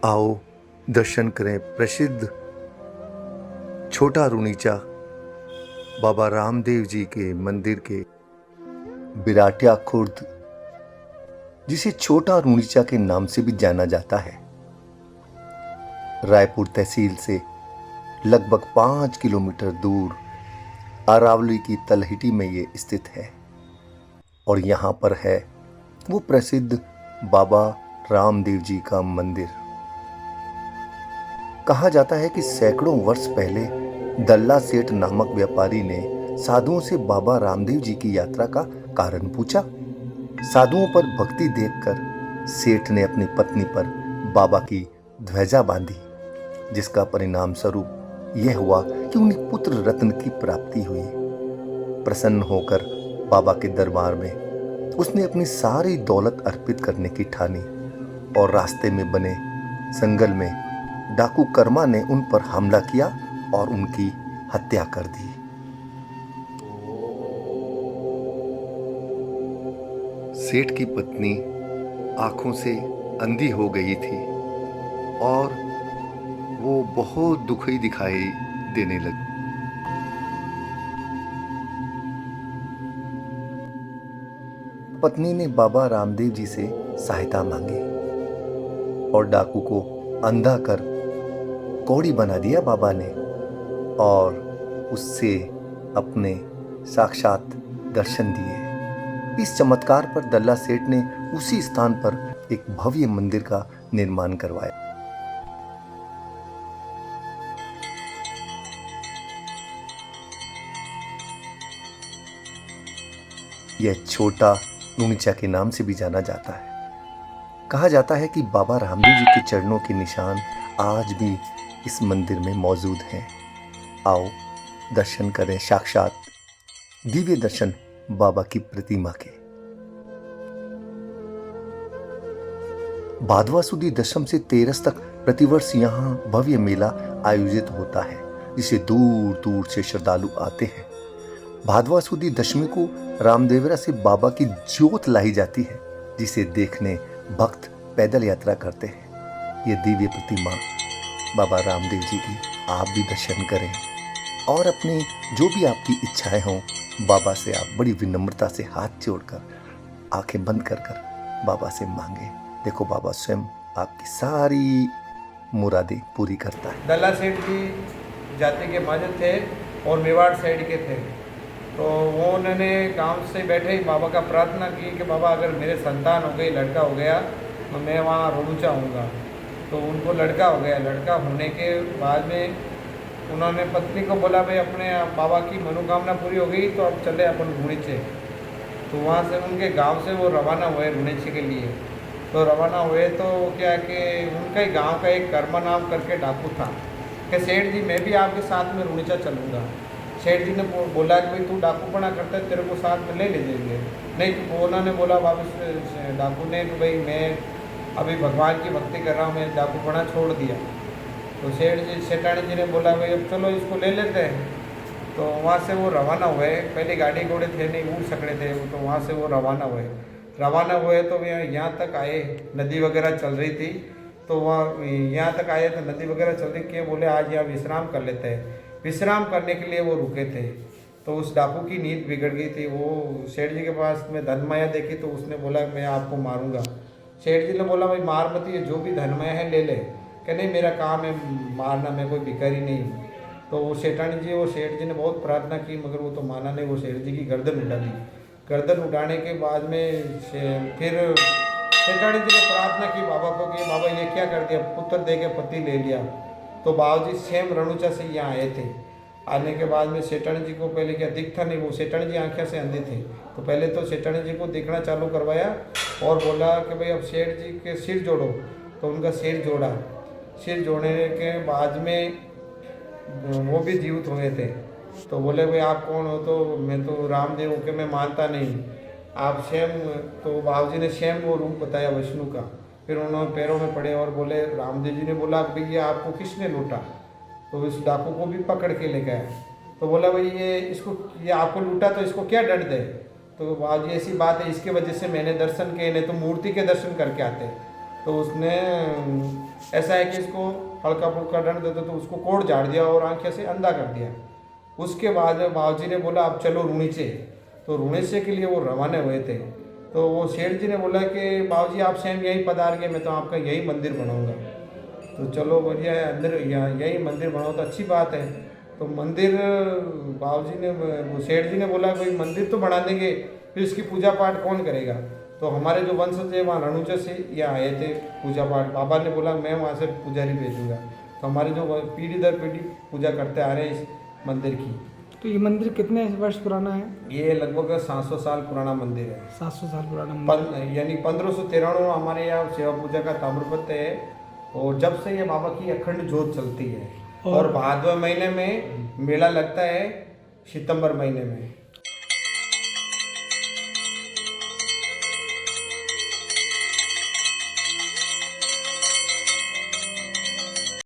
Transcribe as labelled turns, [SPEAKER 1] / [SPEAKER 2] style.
[SPEAKER 1] आओ दर्शन करें प्रसिद्ध छोटा रुनीचा बाबा रामदेव जी के मंदिर के बिराटिया खुर्द, जिसे छोटा रुनीचा के नाम से भी जाना जाता है, रायपुर तहसील से लगभग 5 किलोमीटर दूर अरावली की तलहटी में ये स्थित है। और यहाँ पर है वो प्रसिद्ध बाबा रामदेव जी का मंदिर। कहा जाता है कि सैकड़ों वर्ष पहले दल्ला सेठ नामक व्यापारी ने साधुओं से बाबा रामदेव जी की यात्रा का कारण पूछा। साधुओं पर भक्ति देखकर सेठ ने अपनी पत्नी पर बाबा की ध्वजा बांधी, जिसका परिणाम स्वरूप यह हुआ कि उन्हें पुत्र रत्न की प्राप्ति हुई। प्रसन्न होकर बाबा के दरबार में उसने अपनी सारी दौलत अर्पित करने की ठानी और रास्ते में बने जंगल में डाकू कर्मा ने उन पर हमला किया और उनकी हत्या कर दी। सेठ की पत्नी आंखों से अंधी हो गई थी और वो बहुत दुखी दिखाई देने लगी। पत्नी ने बाबा रामदेव जी से सहायता मांगी और डाकू को अंधा कर कौड़ी बना दिया बाबा ने और उससे अपने साक्षात दर्शन दिए। इस चमत्कार पर दल्ला सेठ ने उसी स्थान पर एक भव्य मंदिर का निर्माण करवाया। यह छोटा रुनीचा के नाम से भी जाना जाता है। कहा जाता है कि बाबा रामदेव जी के चरणों के निशान आज भी इस मंदिर में मौजूद हैं। आओ दर्शन करें साक्षात दिव्य दर्शन बाबा की प्रतिमा के। भादवा सुदी दशम से तेरस तक प्रतिवर्ष यहाँ भव्य मेला आयोजित होता है, जिसे दूर दूर से श्रद्धालु आते हैं। भादवा सुदी दशमी को रामदेवरा से बाबा की ज्योत लाई जाती है, जिसे देखने भक्त पैदल यात्रा करते हैं। ये दिव्य प्रतिमा बाबा रामदेव जी की आप भी दर्शन करें और अपनी जो भी आपकी इच्छाएं हों बाबा से आप बड़ी विनम्रता से हाथ जोड़कर आंखें बंद कर कर बाबा से मांगे। देखो बाबा स्वयं आपकी सारी मुरादें पूरी करता है।
[SPEAKER 2] दल्ला सेठ जी जाति के महाजन थे और मेवाड़ साइड के थे, तो वो उन्होंने गांव से बैठे ही बाबा का प्रार्थना की कि बाबा अगर मेरे संतान हो गई, लड़का हो गया तो मैं वहाँ रुनीचा आऊँगा। तो उनको लड़का हो गया। लड़का होने के बाद में उन्होंने पत्नी को बोला भाई अपने बाबा की मनोकामना पूरी हो गई तो अब चले अपन रुनीचे। तो वहाँ से उनके गांव से वो रवाना हुए रुनीचे के लिए। तो रवाना हुए तो क्या कि उनका ही गांव का एक कर्मा नाम करके डाकू था कि सेठ जी मैं भी आपके साथ में रुनीचा चलूँगा। सेठ जी ने बोला कि भाई तू डाकूपना करता है, तेरे को साथ में ले जाएंगे। नहीं तो उन्होंने बोला वापस डाकू ने कि भाई मैं अभी भगवान की भक्ति कर रहा हूँ, मैं डाकूपना छोड़ दिया। तो सेठानी जी ने बोला भाई अब चलो इसको ले लेते हैं। तो वहाँ से वो रवाना हुए। पहले गाड़ी घोड़े थे नहीं, ऊँट सकड़े थे, तो वहाँ से वो रवाना हुए तो यहाँ तक आए। नदी वगैरह चल रही थी तो वहाँ यहाँ तक आए तो नदी वगैरह चल रही कि बोले आज यहाँ विश्राम कर लेते हैं। विश्राम करने के लिए वो रुके थे तो उस डाकू की नींद बिगड़ गई थी। वो सेठ जी के पास में धनमाया देखी तो उसने बोला मैं आपको मारूंगा। सेठ जी ने बोला भाई मार मत, ये जो भी धनमाया है ले ले। कि नहीं मेरा काम है मारना, मैं कोई भिखारी नहीं हूँ। तो वो सेठ जी ने बहुत प्रार्थना की मगर वो तो माना नहीं। वो सेठ जी की गर्दन उठा दी। गर्दन उठाने के बाद में फिर सेठानी जी ने प्रार्थना की बाबा को कि बाबा ये क्या कर दिया, पुत्र दे के पति ले लिया। तो बाबा जी सेम रणुचा से यहाँ आए थे। आने के बाद में सेठानी जी को पहले क्या दिखता नहीं, वो सेठानी जी आंखें से अंधे थे। तो पहले तो सेठानी जी को देखना चालू करवाया और बोला कि भाई अब सेठ जी के सिर जोड़ो। तो उनका सिर जोड़ा। सिर जोड़ने के बाद में वो भी जीवित हुए थे। तो बोले भाई आप कौन हो? तो मैं तो रामदेव हूँ। कि मैं मानता नहीं, आप स्वयं। तो बाबा जी ने स्वयं वो रूप बताया विष्णु का। फिर उन्होंने पैरों में पड़े और बोले, रामदेव जी ने बोला भैया आपको किसने लूटा? तो इस डाकू को भी पकड़ के ले गया। तो बोला भाई ये आपको लूटा तो इसको क्या दंड दे। तो बाबूजी ऐसी बात है, इसके वजह से मैंने दर्शन किए, नहीं तो मूर्ति के दर्शन करके आते। तो उसने ऐसा है कि इसको हल्का फुल्का दंड देते तो उसको कोड़ झाड़ दिया और आंखें से अंधा कर दिया। उसके बाद बाबूजी ने बोला अब चलो रुणीचे। तो रुणीचे के लिए वो रवाना हुए थे। तो वो सेठ जी ने बोला कि बाबूजी आप स्वयं यहीं पधार गए, मैं तो आपका यही मंदिर बनाऊंगा। तो चलो बढ़िया है, अंदर यही मंदिर बनाओ तो अच्छी बात है। तो मंदिर बाबूजी ने वो सेठ जी ने बोला कोई मंदिर तो बना देंगे, फिर इसकी पूजा पाठ कौन करेगा। तो हमारे जो वंशज है वहाँ रणुजा से यहाँ आए थे पूजा पाठ। बाबा ने बोला मैं वहाँ से पुजारी भेजूँगा। तो हमारे जो पीढ़ी दर पीढ़ी पूजा करते आ रहे हैं इस मंदिर की।
[SPEAKER 3] तो ये मंदिर कितने वर्ष पुराना है?
[SPEAKER 2] ये लगभग 700 साल पुराना मंदिर है।
[SPEAKER 3] 700 साल पुराना मंदिर।
[SPEAKER 2] यानी 1593 हमारे यहाँ सेवा पूजा का ताम्रपत्र है। और जब से ये बाबा की अखंड जोत चलती है। और भादवा महीने में मेला लगता है, सितंबर महीने में।